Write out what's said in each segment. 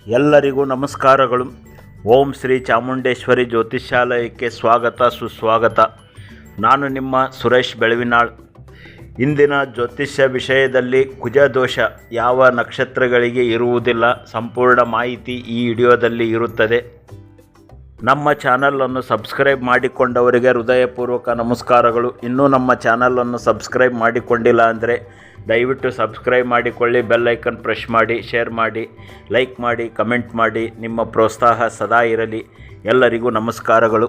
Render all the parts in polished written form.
ಎಲ್ಲರಿಗೂ ನಮಸ್ಕಾರಗಳು. ಓಂ ಶ್ರೀ ಚಾಮುಂಡೇಶ್ವರಿ ಜ್ಯೋತಿಷ್ಯಾಲಯಕ್ಕೆ ಸ್ವಾಗತ ಸುಸ್ವಾಗತ. ನಾನು ನಿಮ್ಮ ಸುರೇಶ್ ಬೆಳವಿನಾಳ್. ಇಂದಿನ ಜ್ಯೋತಿಷ್ಯ ವಿಷಯದಲ್ಲಿ ಕುಜದೋಷ ಯಾವ ನಕ್ಷತ್ರಗಳಿಗೆ ಇರುವುದಿಲ್ಲ, ಸಂಪೂರ್ಣ ಮಾಹಿತಿ ಈ ವಿಡಿಯೋದಲ್ಲಿ ಇರುತ್ತದೆ. ನಮ್ಮ ಚಾನಲನ್ನು ಸಬ್ಸ್ಕ್ರೈಬ್ ಮಾಡಿಕೊಂಡವರಿಗೆ ಹೃದಯಪೂರ್ವಕ ನಮಸ್ಕಾರಗಳು. ಇನ್ನೂ ನಮ್ಮ ಚಾನಲನ್ನು ಸಬ್ಸ್ಕ್ರೈಬ್ ಮಾಡಿಕೊಂಡಿಲ್ಲ ಅಂದರೆ ದಯವಿಟ್ಟು ಸಬ್ಸ್ಕ್ರೈಬ್ ಮಾಡಿಕೊಳ್ಳಿ, ಬೆಲ್ ಐಕನ್ ಪ್ರೆಸ್ ಮಾಡಿ, ಶೇರ್ ಮಾಡಿ, ಲೈಕ್ ಮಾಡಿ, ಕಮೆಂಟ್ ಮಾಡಿ. ನಿಮ್ಮ ಪ್ರೋತ್ಸಾಹ ಸದಾ ಇರಲಿ. ಎಲ್ಲರಿಗೂ ನಮಸ್ಕಾರಗಳು.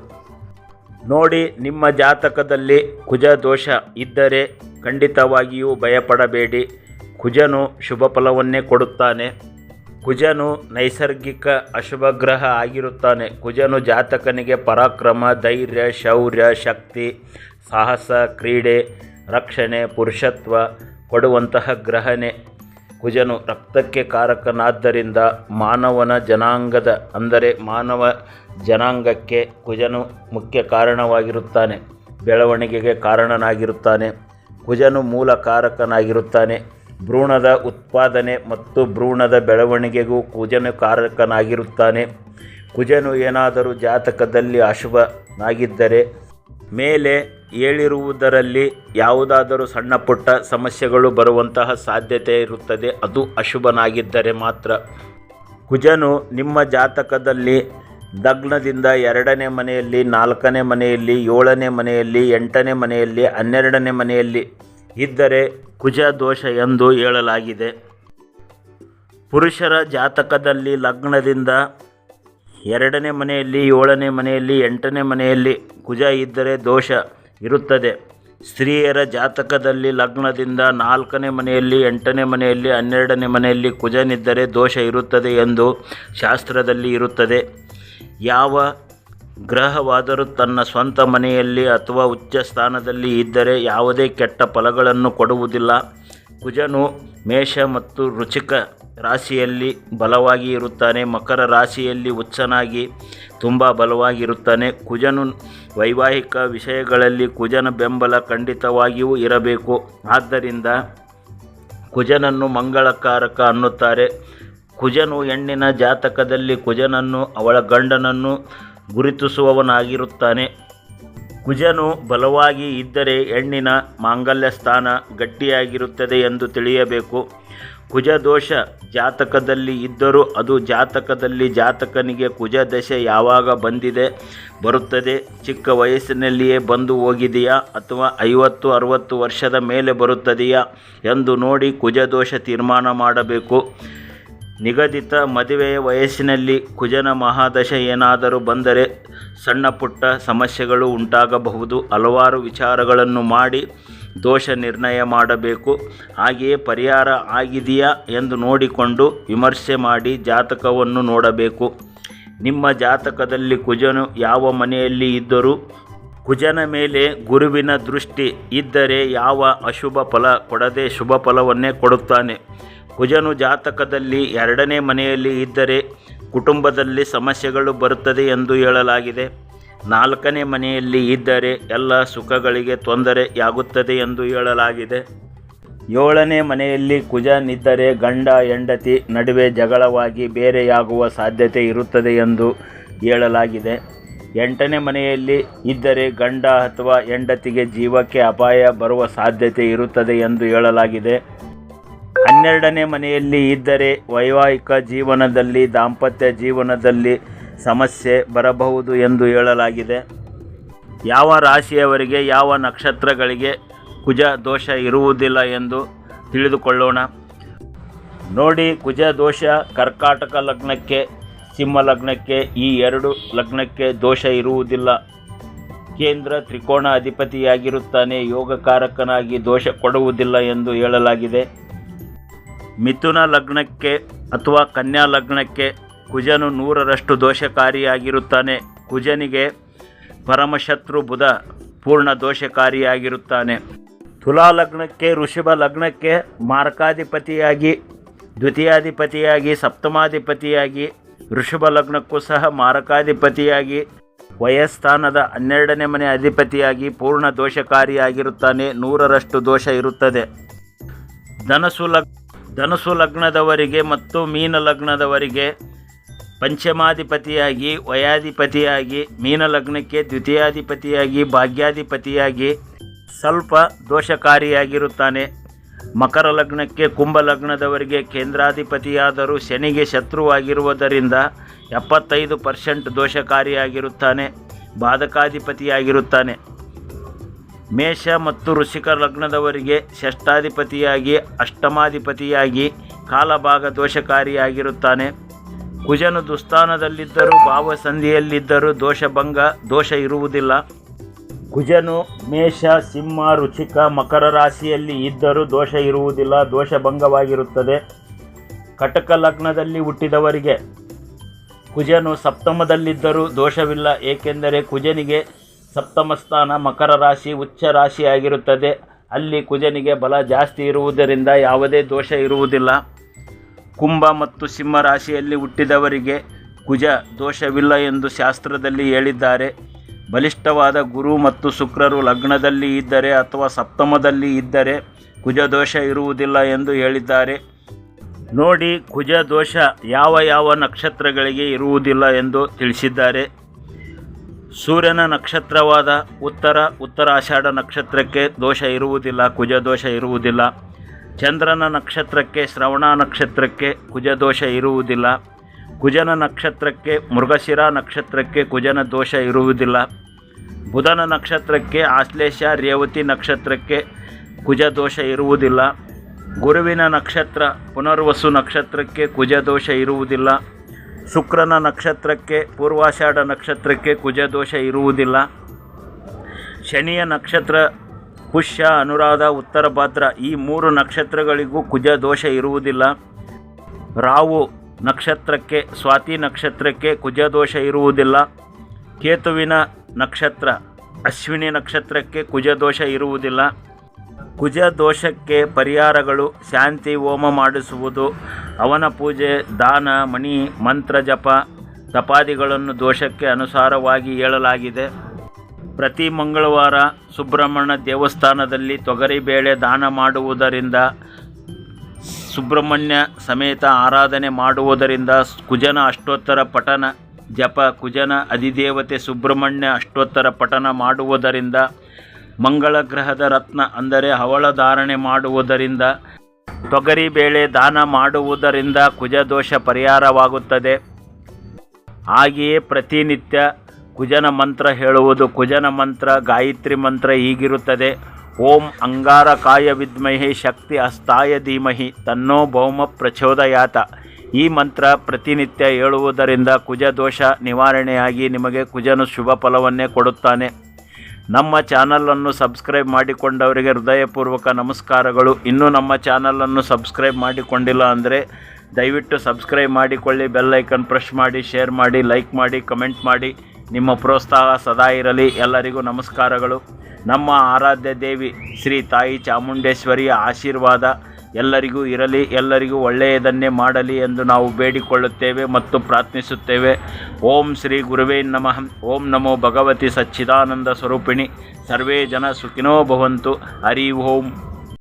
ನೋಡಿ, ನಿಮ್ಮ ಜಾತಕದಲ್ಲಿ ಕುಜ ದೋಷ ಇದ್ದರೆ ಖಂಡಿತವಾಗಿಯೂ ಭಯಪಡಬೇಡಿ. ಕುಜನು ಶುಭ ಫಲವನ್ನೇ ಕೊಡುತ್ತಾನೆ. ಕುಜನು ನೈಸರ್ಗಿಕ ಅಶುಭ ಗ್ರಹ ಆಗಿರುತ್ತಾನೆ. ಕುಜನು ಜಾತಕನಿಗೆ ಪರಾಕ್ರಮ, ಧೈರ್ಯ, ಶೌರ್ಯ, ಶಕ್ತಿ, ಸಾಹಸ, ಕ್ರೀಡೆ, ರಕ್ಷಣೆ, ಪುರುಷತ್ವ ಕೊಡುವಂತಹ ಗ್ರಹನೇ ಕುಜನು. ರಕ್ತಕ್ಕೆ ಕಾರಕನಾದ್ದರಿಂದ ಮಾನವ ಜನಾಂಗಕ್ಕೆ ಕುಜನು ಮುಖ್ಯ ಕಾರಣವಾಗಿರುತ್ತಾನೆ. ಬೆಳವಣಿಗೆಗೆ ಕಾರಣನಾಗಿರುತ್ತಾನೆ. ಕುಜನು ಮೂಲ ಕಾರಕನಾಗಿರುತ್ತಾನೆ. ಭ್ರೂಣದ ಉತ್ಪಾದನೆ ಮತ್ತು ಭ್ರೂಣದ ಬೆಳವಣಿಗೆಗೂ ಕುಜನು ಕಾರಕನಾಗಿರುತ್ತಾನೆ. ಕುಜನು ಏನಾದರೂ ಜಾತಕದಲ್ಲಿ ಅಶುಭನಾಗಿದ್ದರೆ ಮೇಲೆ ಹೇಳಿರುವುದರಲ್ಲಿ ಯಾವುದಾದರೂ ಸಣ್ಣ ಪುಟ್ಟ ಸಮಸ್ಯೆಗಳು ಬರುವಂತಹ ಸಾಧ್ಯತೆ ಇರುತ್ತದೆ. ಅದು ಅಶುಭನಾಗಿದ್ದರೆ ಮಾತ್ರ. ಕುಜನು ನಿಮ್ಮ ಜಾತಕದಲ್ಲಿ ಲಗ್ನದಿಂದ 2ನೇ ಮನೆಯಲ್ಲಿ, 4ನೇ ಮನೆಯಲ್ಲಿ, 7ನೇ ಮನೆಯಲ್ಲಿ, 8ನೇ ಮನೆಯಲ್ಲಿ, 12ನೇ ಮನೆಯಲ್ಲಿ ಇದ್ದರೆ ಕುಜ ದೋಷ ಎಂದು ಹೇಳಲಾಗಿದೆ. ಪುರುಷರ ಜಾತಕದಲ್ಲಿ ಲಗ್ನದಿಂದ 2ನೇ ಮನೆಯಲ್ಲಿ, 7ನೇ ಮನೆಯಲ್ಲಿ, 8ನೇ ಮನೆಯಲ್ಲಿ ಕುಜ ಇದ್ದರೆ ದೋಷ ಇರುತ್ತದೆ. ಸ್ತ್ರೀಯರ ಜಾತಕದಲ್ಲಿ ಲಗ್ನದಿಂದ 4ನೇ ಮನೆಯಲ್ಲಿ, 8ನೇ ಮನೆಯಲ್ಲಿ, 12ನೇ ಮನೆಯಲ್ಲಿ ಕುಜನಿದ್ದರೆ ದೋಷ ಇರುತ್ತದೆ ಎಂದು ಶಾಸ್ತ್ರದಲ್ಲಿ ಇರುತ್ತದೆ. ಯಾವ ಗ್ರಹವಾದರೂ ತನ್ನ ಸ್ವಂತ ಮನೆಯಲ್ಲಿ ಅಥವಾ ಉಚ್ಚ ಸ್ಥಾನದಲ್ಲಿ ಇದ್ದರೆ ಯಾವುದೇ ಕೆಟ್ಟ ಫಲಗಳನ್ನು ಕೊಡುವುದಿಲ್ಲ. ಕುಜನು ಮೇಷ ಮತ್ತು ವೃಶ್ಚಿಕ ರಾಶಿಯಲ್ಲಿ ಬಲವಾಗಿ ಇರುತ್ತಾನೆ. ಮಕರ ರಾಶಿಯಲ್ಲಿ ಉಚ್ಚನಾಗಿ ತುಂಬ ಬಲವಾಗಿರುತ್ತಾನೆ. ಕುಜನು ವೈವಾಹಿಕ ವಿಷಯಗಳಲ್ಲಿ ಕುಜನ ಬೆಂಬಲ ಖಂಡಿತವಾಗಿಯೂ ಇರಬೇಕು. ಆದ್ದರಿಂದ ಕುಜನನ್ನು ಮಂಗಳಕಾರಕ ಅನ್ನುತ್ತಾರೆ. ಕುಜನು ಹೆಣ್ಣಿನ ಜಾತಕದಲ್ಲಿ ಕುಜನನ್ನು ಅವಳ ಗಂಡನನ್ನು ಗುರುತಿಸುವವನಾಗಿರುತ್ತಾನೆ. ಕುಜನು ಬಲವಾಗಿ ಇದ್ದರೆ ಹೆಣ್ಣಿನ ಮಾಂಗಲ್ಯ ಸ್ಥಾನ ಗಟ್ಟಿಯಾಗಿರುತ್ತದೆ ಎಂದು ತಿಳಿಯಬೇಕು. ಕುಜ ದೋಷ ಜಾತಕದಲ್ಲಿ ಇದ್ದರೂ ಅದು ಜಾತಕನಿಗೆ ಕುಜ ದಶೆ ಯಾವಾಗ ಬರುತ್ತದೆ, ಚಿಕ್ಕ ವಯಸ್ಸಿನಲ್ಲಿಯೇ ಬಂದು ಹೋಗಿದೆಯಾ ಅಥವಾ 50-60 ವರ್ಷದ ಮೇಲೆ ಬರುತ್ತದೆಯಾ ಎಂದು ನೋಡಿ ಕುಜ ದೋಷ ತೀರ್ಮಾನ ಮಾಡಬೇಕು. ನಿಗದಿತ ಮದುವೆಯ ವಯಸ್ಸಿನಲ್ಲಿ ಕುಜನ ಮಹಾದಶೆ ಏನಾದರೂ ಬಂದರೆ ಸಣ್ಣ ಪುಟ್ಟ ಸಮಸ್ಯೆಗಳು ಉಂಟಾಗಬಹುದು. ಹಲವಾರು ವಿಚಾರಗಳನ್ನು ಮಾಡಿ ದೋಷ ನಿರ್ಣಯ ಮಾಡಬೇಕು. ಹಾಗೆಯೇ ಪರಿಹಾರ ಆಗಿದೆಯಾ ಎಂದು ನೋಡಿಕೊಂಡು ವಿಮರ್ಶೆ ಮಾಡಿ ಜಾತಕವನ್ನು ನೋಡಬೇಕು. ನಿಮ್ಮ ಜಾತಕದಲ್ಲಿ ಕುಜನು ಯಾವ ಮನೆಯಲ್ಲಿ ಇದ್ದರೂ ಕುಜನ ಮೇಲೆ ಗುರುವಿನ ದೃಷ್ಟಿ ಇದ್ದರೆ ಯಾವ ಅಶುಭ ಫಲ ಕೊಡದೆ ಶುಭ ಫಲವನ್ನೇ ಕೊಡುತ್ತಾನೆ. ಕುಜನು ಜಾತಕದಲ್ಲಿ 2ನೇ ಮನೆಯಲ್ಲಿ ಇದ್ದರೆ ಕುಟುಂಬದಲ್ಲಿ ಸಮಸ್ಯೆಗಳು ಬರುತ್ತದೆ ಎಂದು ಹೇಳಲಾಗಿದೆ. 4ನೇ ಮನೆಯಲ್ಲಿ ಇದ್ದರೆ ಎಲ್ಲ ಸುಖಗಳಿಗೆ ತೊಂದರೆಯಾಗುತ್ತದೆ ಎಂದು ಹೇಳಲಾಗಿದೆ. 7ನೇ ಮನೆಯಲ್ಲಿ ಕುಜನಿದ್ದರೆ ಗಂಡ ಹೆಂಡತಿ ನಡುವೆ ಜಗಳವಾಗಿ ಬೇರೆಯಾಗುವ ಸಾಧ್ಯತೆ ಇರುತ್ತದೆ ಎಂದು ಹೇಳಲಾಗಿದೆ. 8ನೇ ಮನೆಯಲ್ಲಿ ಇದ್ದರೆ ಗಂಡ ಅಥವಾ ಹೆಂಡತಿಗೆ ಜೀವಕ್ಕೆ ಅಪಾಯ ಬರುವ ಸಾಧ್ಯತೆ ಇರುತ್ತದೆ ಎಂದು ಹೇಳಲಾಗಿದೆ. 12ನೇ ಮನೆಯಲ್ಲಿ ಇದ್ದರೆ ವೈವಾಹಿಕ ಜೀವನದಲ್ಲಿ, ದಾಂಪತ್ಯ ಜೀವನದಲ್ಲಿ ಸಮಸ್ಯೆ ಬರಬಹುದು ಎಂದು ಹೇಳಲಾಗಿದೆ. ಯಾವ ರಾಶಿಯವರಿಗೆ, ಯಾವ ನಕ್ಷತ್ರಗಳಿಗೆ ಕುಜ ದೋಷ ಇರುವುದಿಲ್ಲ ಎಂದು ತಿಳಿದುಕೊಳ್ಳೋಣ. ನೋಡಿ, ಕುಜ ದೋಷ ಕರ್ಕಾಟಕ ಲಗ್ನಕ್ಕೆ, ಸಿಂಹ ಲಗ್ನಕ್ಕೆ, ಈ 2 ಲಗ್ನಕ್ಕೆ ದೋಷ ಇರುವುದಿಲ್ಲ. ಕೇಂದ್ರ ತ್ರಿಕೋಣ ಅಧಿಪತಿಯಾಗಿರುತ್ತಾನೆ. ಯೋಗಕಾರಕನಾಗಿ ದೋಷ ಕೊಡುವುದಿಲ್ಲ ಎಂದು ಹೇಳಲಾಗಿದೆ. ಮಿಥುನ ಲಗ್ನಕ್ಕೆ ಅಥವಾ ಕನ್ಯಾ ಲಗ್ನಕ್ಕೆ ಕುಜನು 100ರಷ್ಟು ದೋಷಕಾರಿಯಾಗಿರುತ್ತಾನೆ. ಕುಜನಿಗೆ ಪರಮಶತ್ರು ಬುಧ ಪೂರ್ಣ ದೋಷಕಾರಿಯಾಗಿರುತ್ತಾನೆ. ತುಲಾ ಲಗ್ನಕ್ಕೆ, ವೃಷಭ ಲಗ್ನಕ್ಕೆ ಮಾರಕಾಧಿಪತಿಯಾಗಿ, ದ್ವಿತೀಯಾಧಿಪತಿಯಾಗಿ, ಸಪ್ತಮಾಧಿಪತಿಯಾಗಿ, ವೃಷಭ ಲಗ್ನಕ್ಕೂ ಸಹ ಮಾರಕಾಧಿಪತಿಯಾಗಿ, ವಯಸ್ಥಾನದ 12ನೇ ಮನೆ ಅಧಿಪತಿಯಾಗಿ ಪೂರ್ಣ ದೋಷಕಾರಿಯಾಗಿರುತ್ತಾನೆ. 100ರಷ್ಟು ದೋಷ ಇರುತ್ತದೆ. ಧನಸು ಲಗ್ನದವರಿಗೆ ಮತ್ತು ಮೀನ ಲಗ್ನದವರಿಗೆ ಪಂಚಮಾಧಿಪತಿಯಾಗಿ, ವಯಾಧಿಪತಿಯಾಗಿ, ಮೀನಲಗ್ನಕ್ಕೆ ದ್ವಿತೀಯಾಧಿಪತಿಯಾಗಿ, ಭಾಗ್ಯಾಧಿಪತಿಯಾಗಿ ಸ್ವಲ್ಪ ದೋಷಕಾರಿಯಾಗಿರುತ್ತಾನೆ. ಮಕರ ಲಗ್ನಕ್ಕೆ ಕುಂಭ ಲಗ್ನದವರಿಗೆ ಕೇಂದ್ರಾಧಿಪತಿಯಾದರೂ ಶನಿಗೆ ಶತ್ರುವಾಗಿರುವುದರಿಂದ 75% ದೋಷಕಾರಿಯಾಗಿರುತ್ತಾನೆ, ಬಾಧಕಾಧಿಪತಿಯಾಗಿರುತ್ತಾನೆ. ಮೇಷ ಮತ್ತು ವೃಶ್ಚಿಕ ಲಗ್ನದವರಿಗೆ ಷಷ್ಠಾಧಿಪತಿಯಾಗಿ, ಅಷ್ಟಮಾಧಿಪತಿಯಾಗಿ ಕಾಲಭಾಗ ದೋಷಕಾರಿಯಾಗಿರುತ್ತಾನೆ. ಕುಜನು ದುಸ್ಥಾನದಲ್ಲಿದ್ದರೂ ಭಾವಸಂಧಿಯಲ್ಲಿದ್ದರೂ ದೋಷ ಇರುವುದಿಲ್ಲ. ಕುಜನು ಮೇಷ, ಸಿಂಹ, ವೃಶ್ಚಿಕ, ಮಕರ ರಾಶಿಯಲ್ಲಿ ಇದ್ದರೂ ದೋಷ ಇರುವುದಿಲ್ಲ, ದೋಷಭಂಗವಾಗಿರುತ್ತದೆ. ಕಟಕ ಲಗ್ನದಲ್ಲಿ ಹುಟ್ಟಿದವರಿಗೆ ಕುಜನು ಸಪ್ತಮದಲ್ಲಿದ್ದರೂ ದೋಷವಿಲ್ಲ, ಏಕೆಂದರೆ ಕುಜನಿಗೆ ಸಪ್ತಮ ಸ್ಥಾನ ಮಕರ ರಾಶಿ ಉಚ್ಚ ರಾಶಿಯಾಗಿರುತ್ತದೆ. ಅಲ್ಲಿ ಕುಜನಿಗೆ ಬಲ ಜಾಸ್ತಿ ಇರುವುದರಿಂದ ಯಾವುದೇ ದೋಷ ಇರುವುದಿಲ್ಲ. ಕುಂಭ ಮತ್ತು ಸಿಂಹ ರಾಶಿಯಲ್ಲಿ ಹುಟ್ಟಿದವರಿಗೆ ಕುಜ ದೋಷವಿಲ್ಲ ಎಂದು ಶಾಸ್ತ್ರದಲ್ಲಿ ಹೇಳಿದ್ದಾರೆ. ಬಲಿಷ್ಠವಾದ ಗುರು ಮತ್ತು ಶುಕ್ರರು ಲಗ್ನದಲ್ಲಿ ಇದ್ದರೆ ಅಥವಾ ಸಪ್ತಮದಲ್ಲಿ ಇದ್ದರೆ ಕುಜ ದೋಷ ಇರುವುದಿಲ್ಲ ಎಂದು ಹೇಳಿದ್ದಾರೆ. ನೋಡಿ, ಕುಜ ದೋಷ ಯಾವ ನಕ್ಷತ್ರಗಳಿಗೆ ಇರುವುದಿಲ್ಲ ಎಂದು ತಿಳಿಸಿದ್ದಾರೆ. ಸೂರ್ಯನ ನಕ್ಷತ್ರವಾದ ಉತ್ತರಾಷಾಢ ನಕ್ಷತ್ರಕ್ಕೆ ದೋಷ ಇರುವುದಿಲ್ಲ, ಕುಜ ದೋಷ ಇರುವುದಿಲ್ಲ. ಚಂದ್ರನ ನಕ್ಷತ್ರಕ್ಕೆ ಶ್ರವಣ ನಕ್ಷತ್ರಕ್ಕೆ ಕುಜ ದೋಷ ಇರುವುದಿಲ್ಲ. ಕುಜನ ನಕ್ಷತ್ರಕ್ಕೆ ಮೃಗಶಿರ ನಕ್ಷತ್ರಕ್ಕೆ ಕುಜನ ದೋಷ ಇರುವುದಿಲ್ಲ. ಬುಧನ ನಕ್ಷತ್ರಕ್ಕೆ ಆಶ್ಲೇಷ ರೇವತಿ ನಕ್ಷತ್ರಕ್ಕೆ ಕುಜ ದೋಷ ಇರುವುದಿಲ್ಲ. ಗುರುವಿನ ನಕ್ಷತ್ರ ಪುನರ್ವಸು ನಕ್ಷತ್ರಕ್ಕೆ ಕುಜ ದೋಷ ಇರುವುದಿಲ್ಲ. ಶುಕ್ರನ ನಕ್ಷತ್ರಕ್ಕೆ ಪೂರ್ವಾಷಾಢ ನಕ್ಷತ್ರಕ್ಕೆ ಕುಜ ದೋಷ ಇರುವುದಿಲ್ಲ. ಶನಿಯ ನಕ್ಷತ್ರ ಪುಷ್ಯ, ಅನುರಾಧ, ಉತ್ತರ ಭಾದ್ರ ಈ 3 ನಕ್ಷತ್ರಗಳಿಗೂ ಕುಜ ದೋಷ ಇರುವುದಿಲ್ಲ. ರಾಹು ನಕ್ಷತ್ರಕ್ಕೆ ಸ್ವಾತಿ ನಕ್ಷತ್ರಕ್ಕೆ ಕುಜ ದೋಷ ಇರುವುದಿಲ್ಲ. ಕೇತುವಿನ ನಕ್ಷತ್ರ ಅಶ್ವಿನಿ ನಕ್ಷತ್ರಕ್ಕೆ ಕುಜ ದೋಷ ಇರುವುದಿಲ್ಲ. ಕುಜ ದೋಷಕ್ಕೆ ಪರಿಹಾರಗಳು: ಶಾಂತಿ ಹೋಮ ಮಾಡಿಸುವುದು, ಅವನ ಪೂಜೆ, ದಾನ, ಮಣಿ, ಮಂತ್ರ ಜಪ, ತಪಾದಿಗಳನ್ನು ದೋಷಕ್ಕೆ ಅನುಸಾರವಾಗಿ ಹೇಳಲಾಗಿದೆ. ಪ್ರತಿ ಮಂಗಳವಾರ ಸುಬ್ರಹ್ಮಣ್ಯ ದೇವಸ್ಥಾನದಲ್ಲಿ ತೊಗರಿಬೇಳೆ ದಾನ ಮಾಡುವುದರಿಂದ, ಸುಬ್ರಹ್ಮಣ್ಯ ಸಮೇತ ಆರಾಧನೆ ಮಾಡುವುದರಿಂದ, ಕುಜನ ಅಷ್ಟೋತ್ತರ ಪಠನ ಜಪ, ಕುಜನ ಅಧಿದೇವತೆ ಸುಬ್ರಹ್ಮಣ್ಯ ಅಷ್ಟೋತ್ತರ ಪಠನ ಮಾಡುವುದರಿಂದ, ಮಂಗಳ ಗ್ರಹದ ರತ್ನ ಅಂದರೆ ಹವಳ ಧಾರಣೆ ಮಾಡುವುದರಿಂದ, ತೊಗರಿಬೇಳೆ ದಾನ ಮಾಡುವುದರಿಂದ ಕುಜ ದೋಷ ಪರಿಹಾರವಾಗುತ್ತದೆ. ಹಾಗೆಯೇ ಪ್ರತಿನಿತ್ಯ ಕುಜನ ಮಂತ್ರ ಹೇಳುವುದು. ಕುಜನ ಮಂತ್ರ ಗಾಯತ್ರಿ ಮಂತ್ರ ಹೀಗಿರುತ್ತದೆ: ಓಂ ಅಂಗಾರಕಾಯ ವಿದ್ಮಹಿ ಶಕ್ತಿ ಹಸ್ತಾಯ ಧೀಮಹಿ ತನ್ನೋ ಭೌಮ ಪ್ರಚೋದಯಾತ. ಈ ಮಂತ್ರ ಪ್ರತಿನಿತ್ಯ ಹೇಳುವುದರಿಂದ ಕುಜ ದೋಷ ನಿವಾರಣೆಯಾಗಿ ನಿಮಗೆ ಕುಜನು ಶುಭ ಫಲವನ್ನೇ ಕೊಡುತ್ತಾನೆ. ನಮ್ಮ ಚಾನಲನ್ನು ಸಬ್ಸ್ಕ್ರೈಬ್ ಮಾಡಿಕೊಂಡವರಿಗೆ ಹೃದಯಪೂರ್ವಕ ನಮಸ್ಕಾರಗಳು. ಇನ್ನೂ ನಮ್ಮ ಚಾನಲನ್ನು ಸಬ್ಸ್ಕ್ರೈಬ್ ಮಾಡಿಕೊಂಡಿಲ್ಲ ಅಂದರೆ ದಯವಿಟ್ಟು ಸಬ್ಸ್ಕ್ರೈಬ್ ಮಾಡಿಕೊಳ್ಳಿ, ಬೆಲ್ ಐಕನ್ ಪ್ರೆಸ್ ಮಾಡಿ, ಶೇರ್ ಮಾಡಿ, ಲೈಕ್ ಮಾಡಿ, ಕಮೆಂಟ್ ಮಾಡಿ. ನಿಮ್ಮ ಪ್ರೋತ್ಸಾಹ ಸದಾ ಇರಲಿ. ಎಲ್ಲರಿಗೂ ನಮಸ್ಕಾರಗಳು. ನಮ್ಮ ಆರಾಧ್ಯ ದೇವಿ ಶ್ರೀ ತಾಯಿ ಚಾಮುಂಡೇಶ್ವರಿಯ ಆಶೀರ್ವಾದ ಎಲ್ಲರಿಗೂ ಇರಲಿ, ಎಲ್ಲರಿಗೂ ಒಳ್ಳೆಯದನ್ನೇ ಮಾಡಲಿ ಎಂದು ನಾವು ಬೇಡಿಕೊಳ್ಳುತ್ತೇವೆ ಮತ್ತು ಪ್ರಾರ್ಥಿಸುತ್ತೇವೆ. ಓಂ ಶ್ರೀ ಗುರುವೇ ನಮಃ. ಓಂ ನಮೋ ಭಗವತಿ ಸಚ್ಚಿದಾನಂದ ಸ್ವರೂಪಿಣಿ. ಸರ್ವೇ ಜನ ಸುಖಿನೋ ಭವಂತು. ಹರಿ ಓಂ.